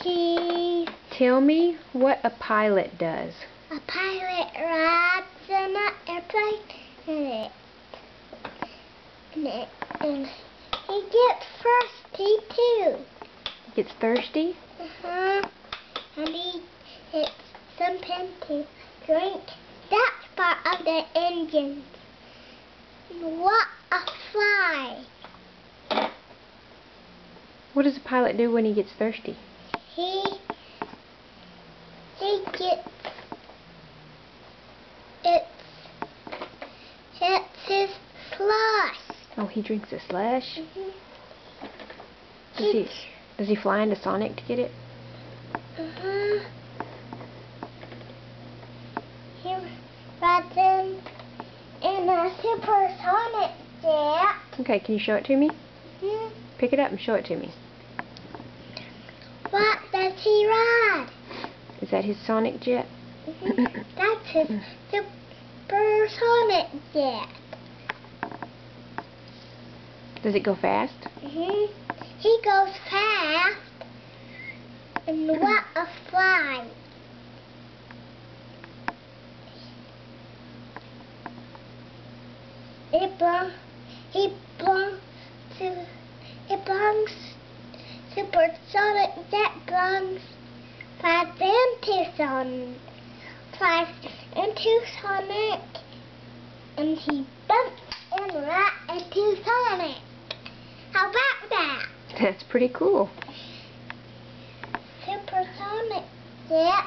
cheese. Tell me what a pilot does. A pilot rides in an airplane and he gets thirsty too. Gets thirsty? And he hits something to drink. That's part of the engine. What a fly! What does a pilot do when he gets thirsty? He hits his slush. Oh, he drinks a slush? Mm-hmm. Does he fly into Sonic to get it? He rides in a supersonic jet. Okay, can you show it to me? Hmm? Pick it up and show it to me. What does he ride? Is that his Sonic jet? That's his supersonic jet. Does it go fast? He goes fast. And what a fly! Supersonic jet flies into Sonic, and he bumps in right into Sonic. How about that? That's pretty cool. Supersonic jet,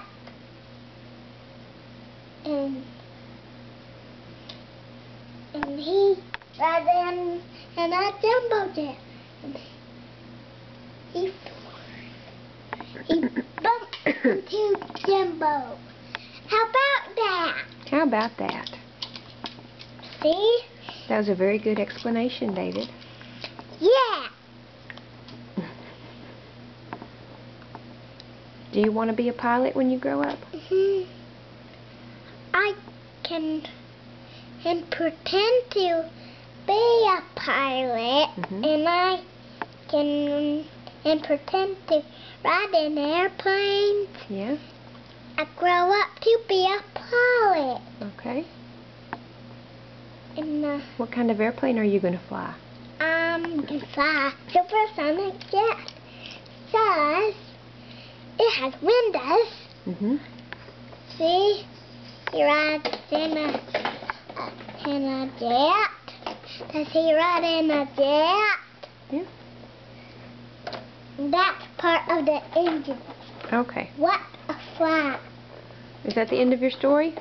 and he rides in a jumbo jet. He bumps into Jumbo. How about that? How about that? See? That was a very good explanation, David. Yeah. Do you want to be a pilot when you grow up? I can pretend to be a pilot, and I can pretend to ride in airplanes. Yeah. I grow up to be a pilot. Okay. And what kind of airplane are you going to fly? To fly supersonic jet. Because it has windows. See, he rides in a jet. Does he ride in a jet? Yeah. That's part of the engine. Okay. What a fly. Is that the end of your story?